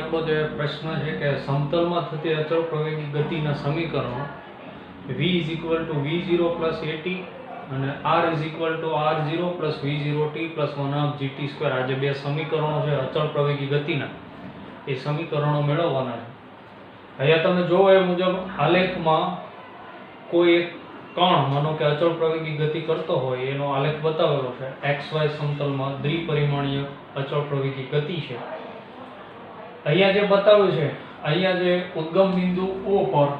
આપણો જે પ્રશ્ન છે કે સમતલમાં થતી અચળ પ્રવેગી ગતિના સમીકરણો v = v0 + at અને r = r0 + v0t + 1/gt². આ જે બે સમીકરણો છે અચળ પ્રવેગી ગતિના, એ સમીકરણો મેળવવાના છે. અહીંયા તમે જોવો એ મુજબ આલેખમાં કોઈ એક કણ, માનો કે અચળ પ્રવેગી ગતિ કરતો હોય, એનો આલેખ બતાવેલો છે. xy સમતલમાં દ્વિપરિમાણીય અચળ પ્રવેગી ગતિ છે. અહીંયા જે બતાવ્યું છે, અહીંયા જે ઉદ્ગમ બિંદુ O પર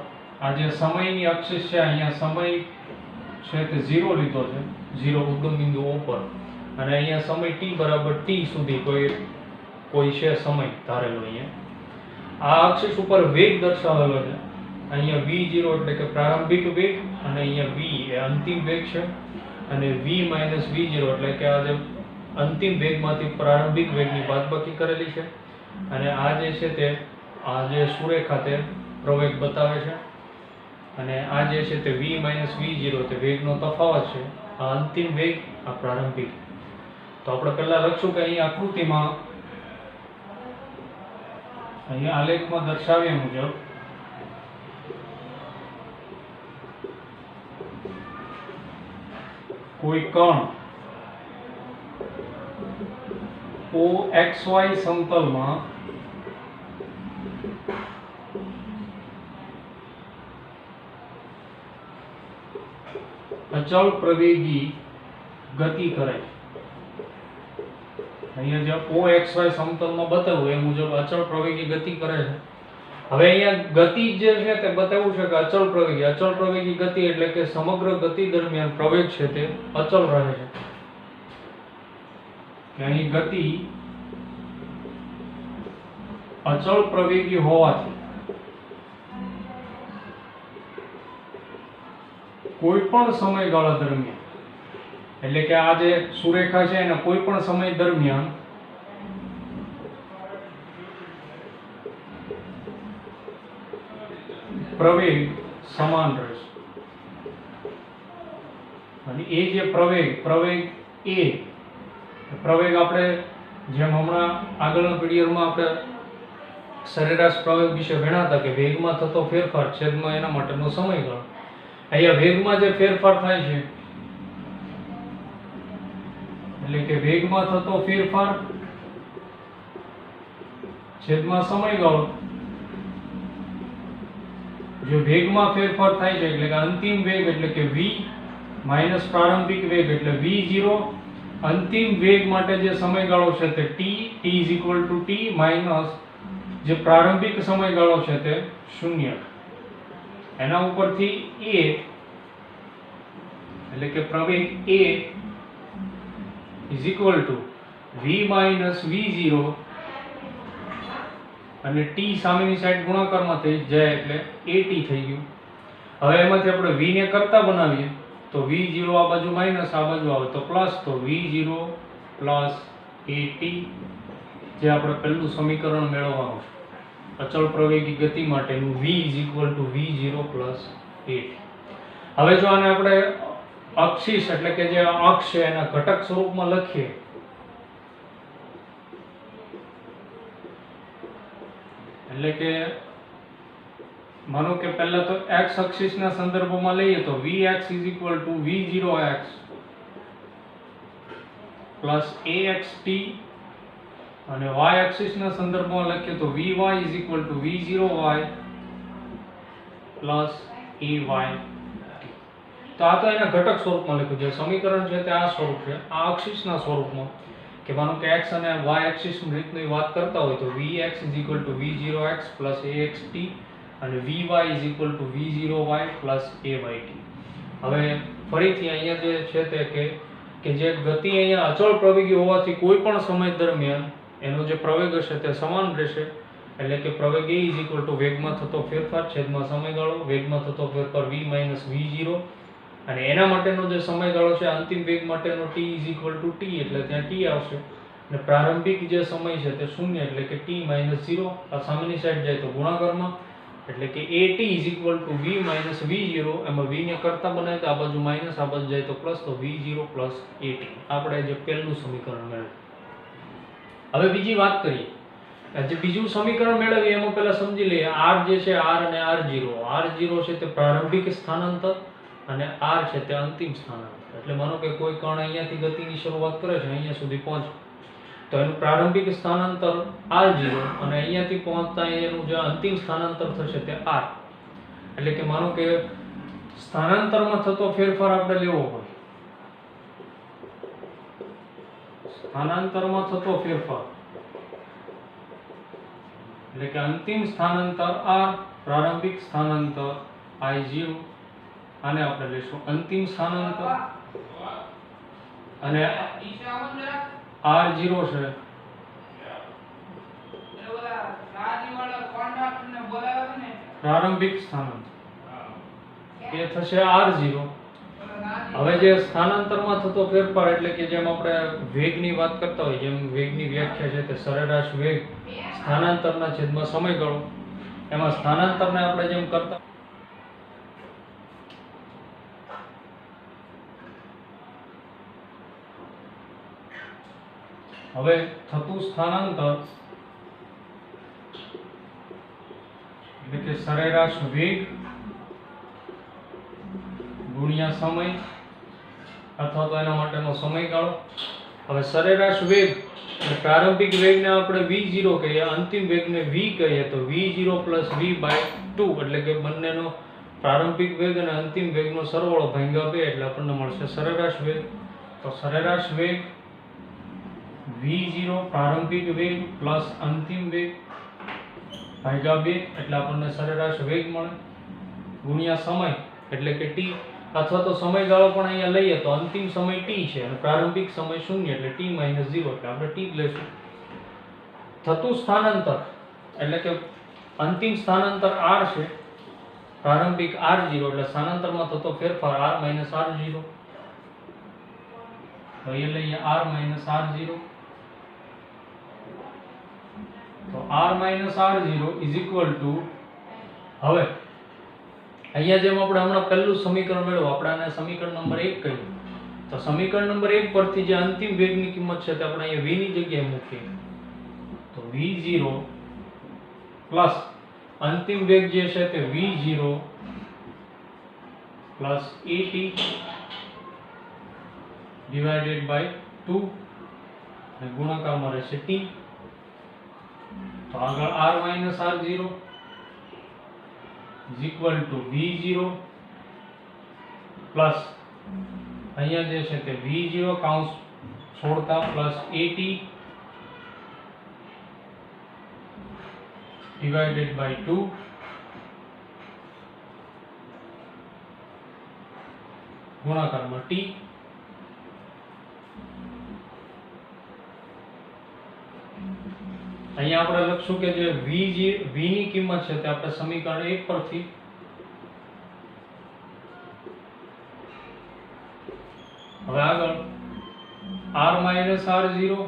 આ જે સમયની અક્ષ છે, અહીંયા સમય છે તે 0 લીધો છે, 0 ઉદ્ગમ બિંદુ O પર, અને અહીંયા સમય t બરાબર t સુધી કોઈ છે સમય ધારેલો. અહીંયા આ અક્ષ ઉપર વેગ દર્શાવેલો છે. અહીંયા v0 એટલે કે પ્રારંભિક વેગ, અને અહીંયા v એ અંતિમ વેગ છે, અને v - v0 એટલે કે આ જે અંતિમ વેગમાંથી પ્રારંભિક વેગની બાદબાકી કરેલી છે. અને આ જે છે તે આ જે સુરેખા તે પ્રવેગ બતાવે છે, અને આ જે છે તે v - v0 તે વેગનો તફાવત છે. આ અંતિમ વેગ, આ પ્રારંભિક. તો આપણે પહેલા લખશું કે અહીં આકૃતિમાં, અહીંયા આલેખમાં દર્શાવ્યા મુજબ કોઈ કણ OXY સમતલમાં અચળ પ્રવેગી ગતિ કરે છે. અહીંયા જે OXY સમતલમાં બતાવ્યું એ મુજબ અચળ પ્રવેગી ગતિ કરે છે. હવે અહીંયા ગતિ જે છે તે બતાવ્યું છે કે અચળ પ્રવેગી ગતિ એટલે કે સમગ્ર ગતિ દરમિયાન પ્રવેગ છે તે અચળ રહે છે. કે અહીં ગતિ અચળ પ્રવેગી હોવાથી કોઈ પણ સમયગાળા દરમિયાન, એટલે કે આ જે સુરેખા છે એના કોઈ પણ સમય દરમિયાન પ્રવેગ સમાન રહેશે. અને એ જે પ્રવેગ આપણે જેમ હમણાં આગળના પીરિયડમાં આપણે સરેરાશ પ્રવેગ વિશે ભણ્યા હતા કે વેગમાં થતો ફેરફાર છેદમાં એના માટેનો સમયગાળો. અહીંયા વેગમાં જે ફેરફાર થાય છે, એટલે કે વેગમાં થતો ફેરફાર છેદમાં સમયગાળો. જો વેગમાં ફેરફાર થાય છે એટલે કે અંતિમ વેગ એટલે કે v માઈનસ પ્રારંભિક વેગ એટલે v0, અંતિમ વેગ માટે જે સમયગાળો છે તે t = t માઈનસ જે પ્રારંભિક સમયગાળો છે તે 0. એના ઉપરથી a એટલે કે પ્રવેગ a = v - v0, અને t સામેની સાઈડ ગુણાકારમાં થઈ જાય એટલે at થઈ ગયું. હવે એમાંથી આપણે v ને કરતા બનાવીએ તો v0 આ બાજુ માઈનસ, આ બાજુ આવે તો પ્લસ, તો v0 + at જે આપણે પહેલું સમીકરણ મેળવવાનું છે અચળ પ્રવેગી ગતિ માટેનું, v = v0 + at. હવે જો આને આપણે અક્ષીસ એટલે કે જે અક્ષ છે એના ઘટક સ્વરૂપમાં લખીએ, એટલે કે માનો કે પહેલા તો x અક્ષીસના સંદર્ભમાં લઈએ તો vx = v0x + axt, અને y અક્ષીસના સંદર્ભમાં લખીએ તો vy = v0y + ay. તો આ તો એના ઘટક સ્વરૂપમાં લખ્યું છે. સમીકરણ છે તે આ સ્વરૂપ છે. આ અક્ષીસના સ્વરૂપમાં કે માનો કે x અને y અક્ષીસની રીતની વાત કરતા હોય તો vx = v0x + axt અને vy = v0y + ayt. હવે ફરીથી અહીંયા જે છે તે કે જે ગતિ અહીંયા અચળ પ્રવેગી હોવાથી કોઈ પણ સમય દરમિયાન એનો જે પ્રવેગ હશે તે સમાન રહેશે. એટલે કે પ્રવેગ a = વેગમાં થતો ફેરફાર છેદમાં સમયગાળો, વેગમાં થતો ફેરફાર v - v0, અને એના માટેનો જે સમયગાળો છે અંતિમ વેગ માટેનો t = t એટલે ત્યાં t આવશે, અને પ્રારંભિક જે સમય છે તે 0 એટલે કે t - 0. આ સામેની સાઈડ જાય તો ગુણાકારમાં, એટલે કે at = v - v0. એમાં v ને કરતા બનાવીએ તો આ બાજુ માઈનસ, આ બાજુ જાય તો પ્લસ, તો v0 + at આપણે જે પહેલું સમીકરણ મેળવ્યું. હવે બીજી વાત કરીએ જે બીજું સમીકરણ મેળવીએ એમાં પહેલા સમજી લઈએ r જે છે r અને r0 છે તે પ્રારંભિક સ્થાનાંતર અને r છે તે અંતિમ સ્થાનાંતર. એટલે માનો કે કોઈ કણ અહીંયાથી ગતિની શરૂઆત કરે છે અહીંયા સુધી પહોંચે તો એનું પ્રારંભિક સ્થાનાંતર r0 અને અહીંયાથી પહોંચતા એનું જે અંતિમ સ્થાનાંતર થશે તે r. એટલે કે માનો કે સ્થાનાંતરમાં થતો ફેરફાર આપણે લેવો હોય, સ્થાનાંતરમાં થતો ફેરફાર એટલે કે અંતિમ સ્થાનાંતર r, પ્રારંભિક સ્થાનાંતર I0, આને આપણે લઈશું અંતિમ સ્થાનાંતર, અને r0 છે પ્રારંભિક સ્થાનાંતર, એ થશે r0. હવે જે સ્થાનાંતરમાં થતો ફેરફાર એટલે કે જેમ આપણે વેગની વાત કરતા હોય, જેમ વેગની વ્યાખ્યા છે તે સરેરાશ વેગ સ્થાનાંતરના છેદમાં સમયગાળો, એમાં સ્થાનાંતરને આપણે જેમ કરતા હવે થતું સ્થાનાંતર એટલે કે સરેરાશ વેગ ગુણ્યા સમય અથવા તો એના માટેનો સમયગાળો. હવે સરેરાશ વેગ એટલે પ્રારંભિક વેગને આપણે v0 કહીએ, અંતિમ વેગને v કહીએ તો v0 + v/2 એટલે કે બંનેનો પ્રારંભિક વેગ અને અંતિમ વેગનો સરવાળો ભાગ્યા 2 એટલે આપણને મળશે સરેરાશ વેગ. તો સરેરાશ વેગ v0 પ્રારંભિક વેગ પ્લસ અંતિમ વેગ ભાગ્યા 2 એટલે આપણને સરેરાશ વેગ મળે, ગુણ્યા સમય એટલે કે t, અથવા તો સમયગાળો પણ અહીંયા લઈએ તો અંતિમ સમય t છે અને પ્રારંભિક સમય 0 એટલે t - 0 એટલે આપણે t જ લઈશું. થતું સ્થાનાંતર એટલે કે અંતિમ સ્થાનાંતર r છે, પ્રારંભિક r0 એટલે સ્થાનાંતરમાં થતો ફેરફાર r - r0. તો એ લઈએ r - r0. તો r - r0 હવે અહીંયા જેમ આપણે હમણાં પહેલું સમીકરણ મેળવ્યું, આપણે આને સમીકરણ નંબર 1 કહ્યું. તો સમીકરણ નંબર 1 પરથી જે અંતિમ વેગની કિંમત છે તે આપણે અહીંયા v ની જગ્યાએ મૂકીએ તો v0 પ્લસ અંતિમ વેગ જે છે તે v0 plus at divided by 2 અને ગુણાકારમાં રહેશે t. તો આગળ r - r0 is equal to v0 plus અહીંયા જે છે તે v0 કૌંસ છોડતા પ્લસ at divided by 2 ગુણાકારમાં t. અહીંયા આપણે લખશું કે જે v ની કિંમત છે તે આપણે સમીકરણ 1 પરથી હવે આગળ r - r0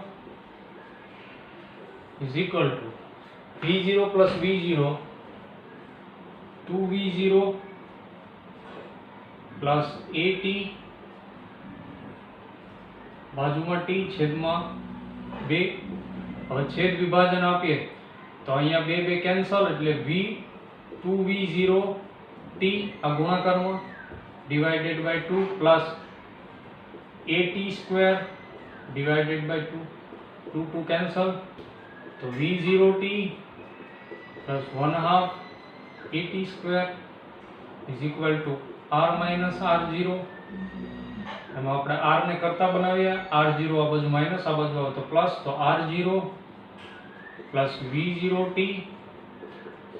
is equal to v0 plus v0 2v0 plus at બાજુમાં t છેદમાં 2. હવે છેદ વિભાજન આપીએ તો અહીંયા 2 2 કેન્સલ એટલે v 2v0 t આ ગુણાકારમાં divided by 2 plus at square divided by 2 2 2 cancel તો v0t plus 1/2 at square is equal to r - r0. એમાં આપણે r ને કરતા બનાવીએ, r0 આ બાજુ માઈનસ આ બાજુ આવે તો પ્લસ, તો r0 plus v0t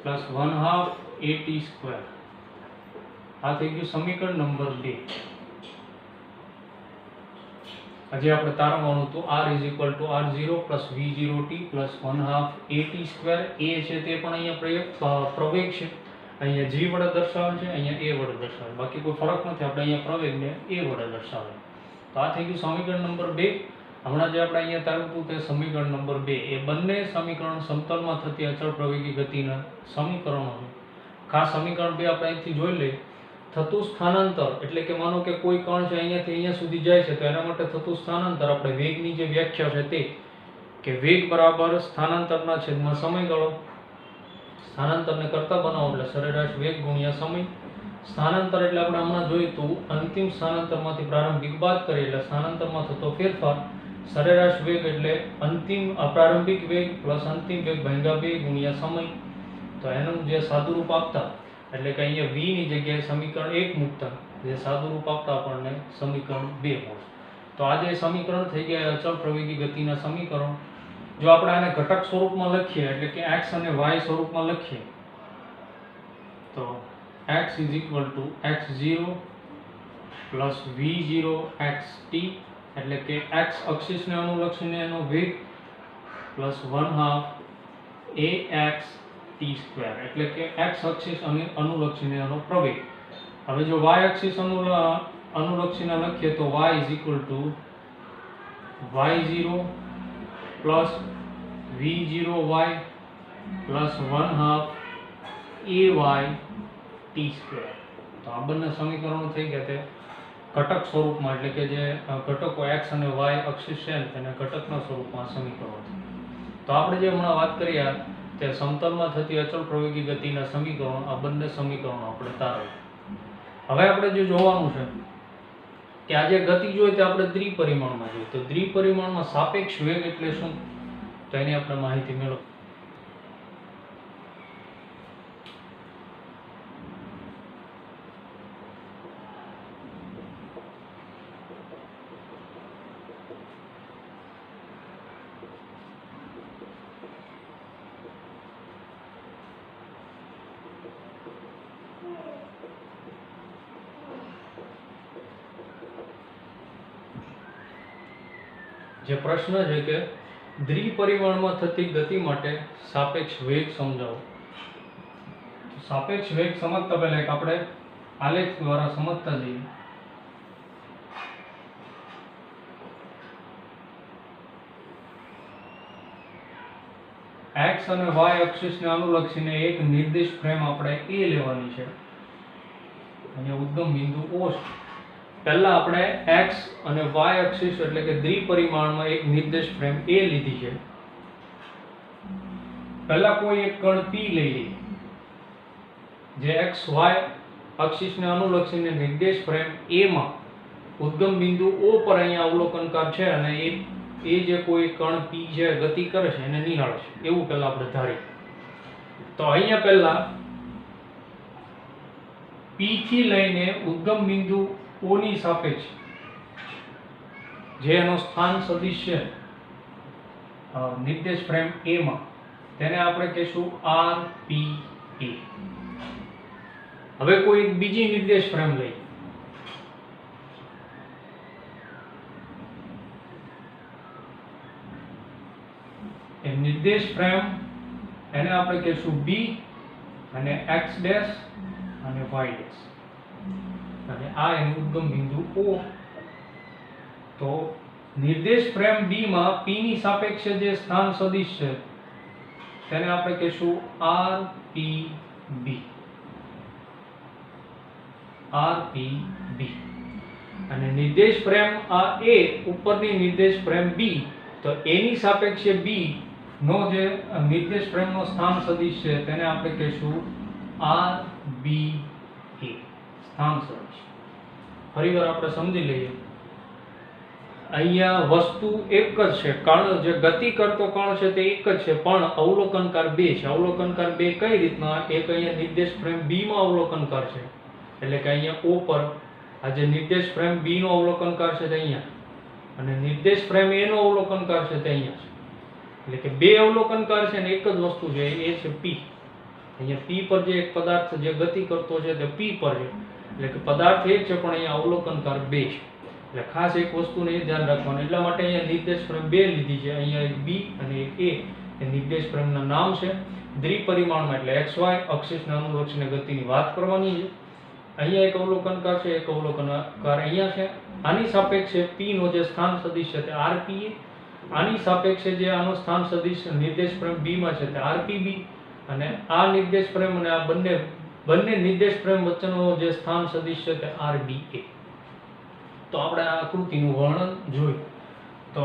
plus 1/2 at square. આ થઈ ગયું સમીકરણ નંબર 2. આજે આપણે તારવવાનું હતું r r0 plus v0t plus 1/2 at square. a છે તે પણ અહીંયા પ્રવેગ છે, અહીંયા g વડે દર્શાવે છે, અહીંયા a વડે દર્શાવે, બાકી કોઈ ફરક નથી. આપણે અહીંયા પ્રવેગને a વડે દર્શાવે. તો આ થઈ ગયું સમીકરણ નંબર 2. હમણાં જે આપણે અહીંયા તારવ્યું હતું તે સમીકરણ નંબર 2. એ બંને સમીકરણ સમતલમાં થતી અચળ પ્રવેગી ગતિના સમીકરણો છે. ખાસ સમીકરણ 2 આપણે અહીંથી જોઈ લઈએ. થતું સ્થાનાંતર એટલે કે માનો કે કોઈ કણ છે અહીંયાથી અહીંયા સુધી જાય છે તો એના માટે થતું સ્થાનાંતર આપણે વેગની જે વ્યાખ્યા છે તે કે વેગ બરાબર સ્થાનાંતરના છેદમાં સમયગાળો. સ્થાનાંતરને કરતા બનાવો એટલે સરેરાશ વેગ ગુણ્યા સમય. સ્થાનાંતર એટલે આપણે હમણાં જોયું તો અંતિમ સ્થાનાંતરમાંથી પ્રારંભિક બાદ કરીએ એટલે સ્થાનાંતરમાં થતો ફેરફાર. સરેરાશ વેગ એટલે અંતિમ પ્રારંભિક વેગ પ્લસ અંતિમ વેગ ભાગ્યા 2 ગુણ્યા સમય. તો એનું જે સાદું રૂપ આપતા એટલે કે અહીંયા v ની જગ્યાએ સમીકરણ 1 મૂકતા જે સાદું રૂપ આપતા આપણને સમીકરણ 2 મળે. તો આ જે સમીકરણ થઈ ગયા અચળ પ્રવેગી ગતિના સમીકરણ. જો આપણે આને ઘટક સ્વરૂપમાં લખીએ એટલે કે x અને y સ્વરૂપમાં લખીએ તો x x0 plus v0 xt એટલે કે x અક્ષિસને અનુલક્ષીને એનો વેગ પ્લસ 1/2 ax t² એટલે કે x અક્ષિસ અનુલક્ષીને એનો પ્રવેગ. હવે જો y અક્ષિસ અનુલક્ષીને લખીએ તો y y0 plus v0y plus 1/2 ay t². તો આ બંને સમીકરણો થઈ ગયા તે ઘટક સ્વરૂપમાં એટલે કે જે ઘટકો x અને y અક્ષિસ છે તેને ઘટકના સ્વરૂપમાં સમીકરણો છે. તો આપણે જે હમણાં વાત કરી તે સમતલમાં થતી અચળ પ્રવેગી ગતિના સમીકરણો. આ બંને સમીકરણો આપણે તારવ્યા. હવે આપણે જે જોવાનું છે કે આ જે ગતિ જોઈએ તે આપણે દ્વિપરિમાણમાં જોઈએ. તો દ્વિપરિમાણમાં સાપેક્ષ વેગ એટલે શું તો એની આપણે માહિતી મેળવો. જે પ્રશ્ન છે કે દ્વિપરિમાણમાં થતી ગતિ માટે સાપેક્ષ વેગ સમજાવો. સાપેક્ષ વેગ સમજતા પહેલા એક આપણે આલેખ દ્વારા સમજતા જઈએ. x અને y અક્ષિસને અનુલક્ષીને એક નિર્દેશ ફ્રેમ આપણે a લેવાની છે. અહીંયા ઉદ્ગમ બિંદુ O છે. પહેલા આપણે x અને y અક્ષિસ એટલે કે દ્વિપરિમાણમાં એક નિર્દેશ ફ્રેમ a લીધી છે. પહેલા કોઈ એક કણ p લઈ લઈએ જે x y અક્ષિસને અનુલક્ષીને નિર્દેશ ફ્રેમ a માં ઉદ્ગમ બિંદુ O પર અહીંયા અવલોકનકાર છે અને એ જે કોઈ કણ p છે ગતિ કરે છે એને નિહાળે છે એવું પહેલા આપણે ધારીએ. તો અહીંયા પહેલા p થી લઈને ઉદ્ગમ બિંદુ O ની સાપેક્ષ જે એનો સ્થાન સદિશ છે નિર્દેશ ફ્રેમ A માં તેને આપણે કહીશું RPA. હવે કોઈ બીજી નિર્દેશ ફ્રેમ લઈએ. એ નિર્દેશ ફ્રેમ એને આપણે કહીશું B અને x ડેશ અને y ડેશ અને આ એનું ઉદ્ગમ બિંદુ O. તો નિર્દેશ ફ્રેમ B માં P ની સાપેક્ષે જે સ્થાન સદિશ છે તેને આપણે કહીશું RPB. અને નિર્દેશ ફ્રેમ આ A ઉપરની નિર્દેશ ફ્રેમ B તો A ની સાપેક્ષે B નો જે નિર્દેશ ફ્રેમનો સ્થાન સદિશ છે તેને આપણે કહીશું RBA સ્થાન સદિશ. ફરીવાર આપણે સમજી લઈએ. અહીંયા વસ્તુ એક જ છે, કણ જે ગતિ કરતો કણ છે તે એક જ છે પણ અવલોકનકાર બે છે. અવલોકનકાર બે કઈ રીતના? એક અહીંયા નિર્દેશ ફ્રેમ B માં અવલોકનકાર છે એટલે કે અહીંયા O પર આ જે નિર્દેશ ફ્રેમ B નો અવલોકનકાર છે તે અહીંયા અને નિર્દેશ ફ્રેમ A નો અવલોકનકાર છે તે અહીંયા છે. એટલે કે બે અવલોકનકાર છે ને એક જ વસ્તુ છે એ છે P. અહીંયા P પર જે એક પદાર્થ જે ગતિ કરતો છે તે P પર છે એટલે કે પદાર્થ એક છે પણ અહીંયા અવલોકનકાર બે છે. એટલે ખાસ એક વસ્તુને એ ધ્યાન રાખવાનું એટલા માટે અહીંયા નિર્દેશ ફ્રેમ બે લીધી છે. અહીંયા એક B અને એક A એ નિર્દેશ ફ્રેમના નામ છે. દ્વિપરિમાણમાં એટલે XY અક્ષિસને અનુલક્ષીને ગતિની વાત કરવાની છે. અહીંયા એક અવલોકનકાર છે, એક અવલોકનકાર અહીંયા છે. આની સાપેક્ષે P નો જે સ્થાન સદિશ છે તે RPA, આની સાપેક્ષે જે આનો સ્થાન સદિશ નિર્દેશ ફ્રેમ B માં છે તે RPB અને આ નિર્દેશ ફ્રેમ અને આ બંને નિર્દેશ ફ્રેમ વચ્ચેનો જે સ્થાન સદિશ છે તે RDA. તો આપણે આ આકૃતિનું વર્ણન જોયું. તો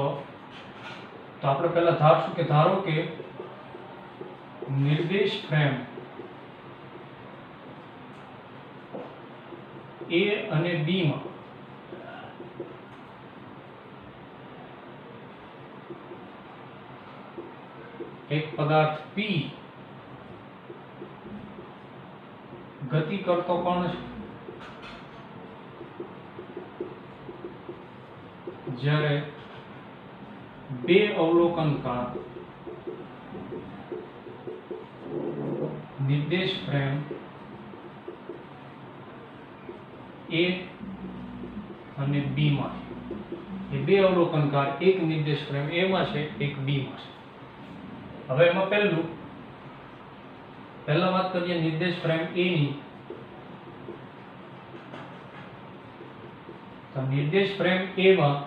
તો આપણે પહેલા ધારશું કે ધારો કે નિર્દેશ ફ્રેમ A અને B માં એક પદાર્થ P ગતિ કરતો પણ છે, જ્યારે બે અવલોકનકાર નિર્દેશ ફ્રેમ A અને B માં છે. એ બે અવલોકનકાર એક નિર્દેશ ફ્રેમ A માં છે, એક B માં છે. હવે એમાં પહેલા વાત કરીએ નિર્દેશ ફ્રેમ A ની. તો નિર્દેશ ફ્રેમ A માં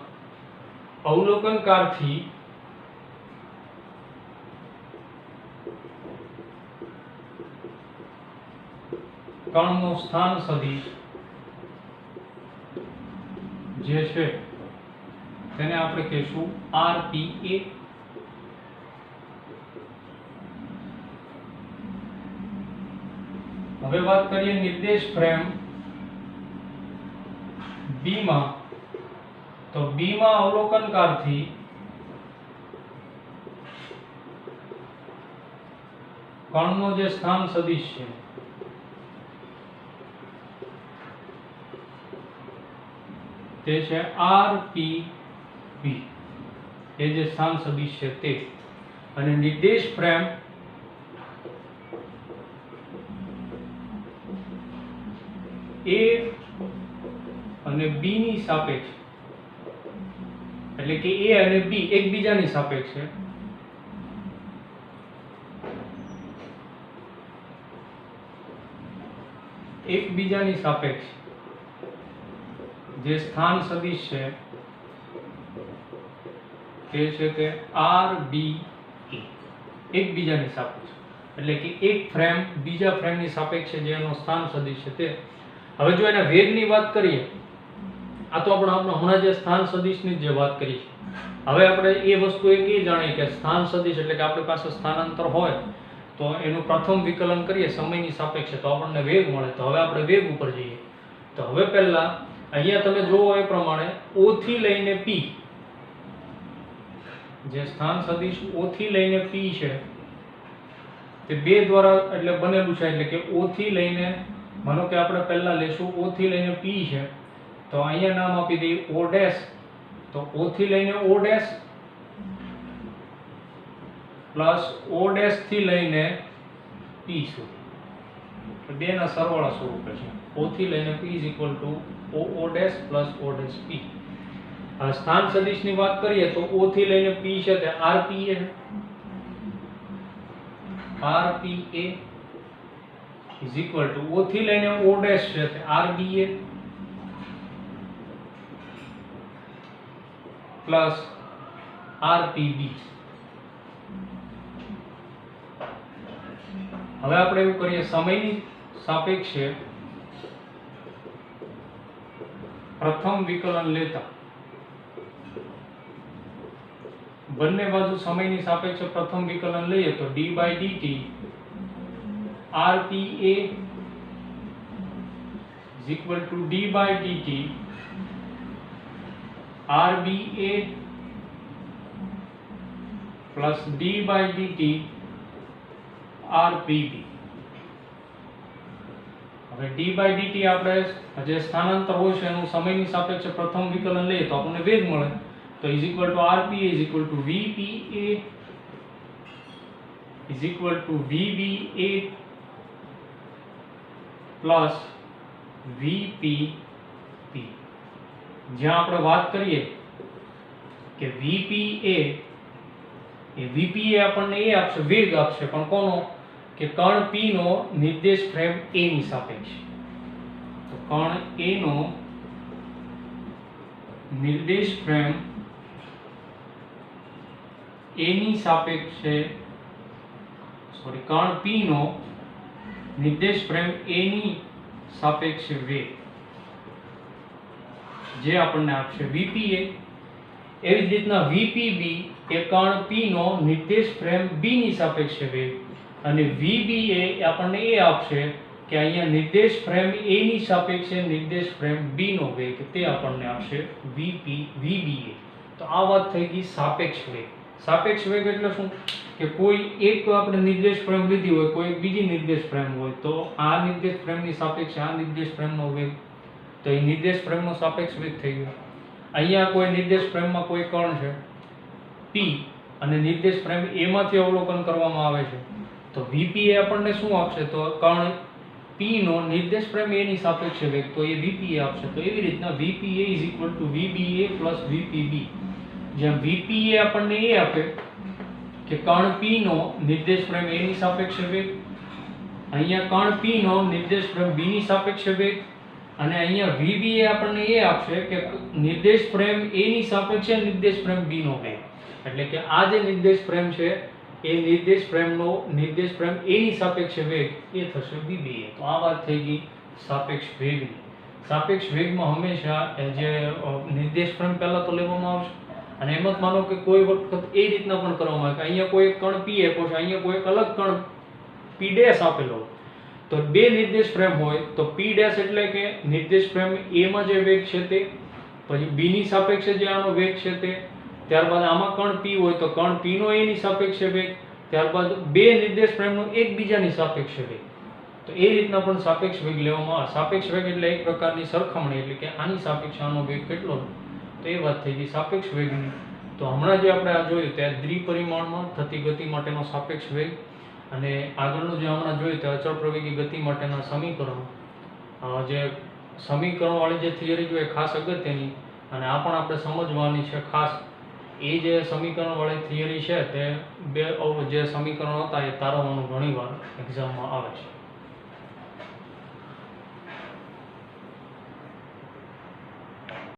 અવલોકનકારથી કણનો સ્થાન સદિશ જે છે તેને આપણે કહીશું RPA. હવે વાત કરીએ નિર્દેશ ફ્રેમ B માં. તો B માં અવલોકનકારથી કણનો જે સ્થાન સદિશ છે તે છે RPB. એ જે સ્થાન સદિશ છે તે. અને નિર્દેશ ફ્રેમ A અને B ની સાપેક્ષ, એટલે કે A અને B એકબીજાની સાપેક્ષે જે સ્થાન સદિશ છે તે છે તે RBA. એકબીજાની સાપેક્ષે, એટલે કે એક ફ્રેમ બીજા ફ્રેમની સાપેક્ષે જે એનો સ્થાન સદિશ છે તે. હવે જો એના વેગની વાત કરીએ, આ તો આપણે હમણાં જે સ્થાન સદિશની જે વાત કરી છે. હવે આપણે એ વસ્તુ એક એ જાણીએ કે સ્થાન સદિશ એટલે કે આપણી પાસે સ્થાનાંતર હોય તો એનું પ્રથમ વિકલન કરીએ સમયની સાપેક્ષે તો આપણને વેગ મળે. તો હવે આપણે વેગ ઉપર જઈએ. તો હવે પહેલા અહીંયા તમે જોવો એ પ્રમાણે O થી લઈને P, જે સ્થાન સદિશ O થી લઈને P છે તે બે દ્વારા એટલે બનેલું છે. એટલે કે O થી લઈને, માનો કે આપણે પહેલા લેશું O થી લઈને P છે તો અહીંયા નામ આપી દઈએ O ડેશ. તો O થી લઈને O dash plus O dash થી લઈને P સુધી, બે ના સરવાળા સ્વરૂપે છે. O થી લઈને P is equal to O dash plus O dash P. હવે સ્થાન સદિશની વાત કરીએ તો O થી લઈને P છે તે RPA is equal to O થી લઈને O ડેશ છે તે RBA પ્લસ RPB. હવે આપણે એવું કરીએ સમયની સાપેક્ષે પ્રથમ વિકલન લેતા બંને બાજુ સમયની સાપેક્ષે પ્રથમ વિકલન લઈએ તો d by dt RPA is equal to d by dt RBA plus d by dt RPB. હવે d by dt આપણે જે સ્થાનાંતર હોય છે એનું સમયની સાપેક્ષે પ્રથમ વિકલન લઈએ તો આપણને વેગ મળે. તો is equal to RPA is equal to VPA is equal to VBA plus VPP. જ્યાં આપણે વાત કરીએ કે VPA એ VPA આપણને એ આપશે, વેગ આપશે, પણ કોનો? કે કણ P નો નિર્દેશ ફ્રેમ A ની સાપેક્ષે. તો કણ A નો નિર્દેશ ફ્રેમ A ની સાપેક્ષે કણ P નો નિર્દેશ ફ્રેમ A ની સાપેક્ષે વેગ જે આપણને આપશે VPA. એવી જ રીતના VPB એ કણ P નો નિર્દેશ ફ્રેમ B ની સાપેક્ષે વેગ અને VB એ આપણને એ આપશે કે અહીંયા નિર્દેશ ફ્રેમ A ની સાપેક્ષે નિર્દેશ ફ્રેમ B નો વેગ તે આપણને આપશે VBA. તો આ વાત થઈ ગઈ સાપેક્ષ વેગ. સાપેક્ષ વેગ એટલે શું કે કોઈ એક આપણે નિર્દેશ ફ્રેમ લીધી હોય, કોઈ બીજી નિર્દેશ ફ્રેમ હોય, તો આ નિર્દેશ ફ્રેમની સાપેક્ષે આ નિર્દેશ ફ્રેમનો વેગ, તો એ નિર્દેશ ફ્રેમનો સાપેક્ષ વેગ થઈ ગયો. અહીંયા કોઈ નિર્દેશ ફ્રેમમાં કોઈ કણ છે P અને નિર્દેશ ફ્રેમ A માંથી અવલોકન કરવામાં આવે છે, તો VP એ આપણને શું આપશે, તો કણ P નો નિર્દેશ ફ્રેમ A ની સાપેક્ષે વેગ, તો એ VPA આપશે. તો એવી રીતના VPA = VBA + VPB. જ્યાં VPA આપણને એ આપે કે કણ P નો નિર્દેશ ફ્રેમ A ની સાપેક્ષે વેગ, અહીંયા કણ P નો નિર્દેશ ફ્રેમ B ની સાપેક્ષે વેગ, અને અહીંયા VBA આપણને એ આપશે કે નિર્દેશ ફ્રેમ A ની સાપેક્ષે નિર્દેશ ફ્રેમ B નો વેગ. એટલે કે આ જે નિર્દેશ ફ્રેમ છે એ નિર્દેશ ફ્રેમનો નિર્દેશ ફ્રેમ A ની સાપેક્ષે વેગ એ થશે VBA. તો આ વાત થઈ ગઈ સાપેક્ષ વેગની. સાપેક્ષ વેગમાં હંમેશા જે નિર્દેશ ફ્રેમ પહેલા તો લેવામાં આવશે, અને એમ જ માનો કે કોઈ વખત એ રીતના પણ કરવામાં આવે કે અહીંયા કોઈ એક કણ P આપ્યો છે, અહીંયા કોઈ એક અલગ કણ P' આપેલો, તો બે નિર્દેશ ફ્રેમ હોય તો P' એટલે કે નિર્દેશ ફ્રેમ A માં જે વેગ છે તે, પછી B ની સાપેક્ષે જે આનો વેગ છે તે, ત્યારબાદ આમાં કણ P હોય તો કણ P નો A ની સાપેક્ષે વેગ, ત્યારબાદ બે નિર્દેશ ફ્રેમનો એકબીજાની સાપેક્ષે વેગ. તો એ રીતના પણ સાપેક્ષ વેગ લેવામાં આવે. સાપેક્ષ વેગ એટલે એક પ્રકારની સરખામણી, એટલે કે આની સાપેક્ષે આનો વેગ કેટલો, તો એ વાત થઈ ગઈ સાપેક્ષ વેગની. તો હમણાં જે આપણે આ જોયું તે દ્વિપરિમાણમાં થતી ગતિ માટેનો સાપેક્ષ વેગ, અને આગળનું જે હમણાં જોયું તે અચળ પ્રવેગી ગતિ માટેના સમીકરણો. જે સમીકરણવાળી જે થિયરી જોઈએ ખાસ અગત્યની, અને આ પણ આપણે સમજવાની છે ખાસ. એ જે સમીકરણવાળી થિયરી છે તે બે જે સમીકરણો હતા એ તારવવાનું ઘણીવાર એક્ઝામમાં આવે છે.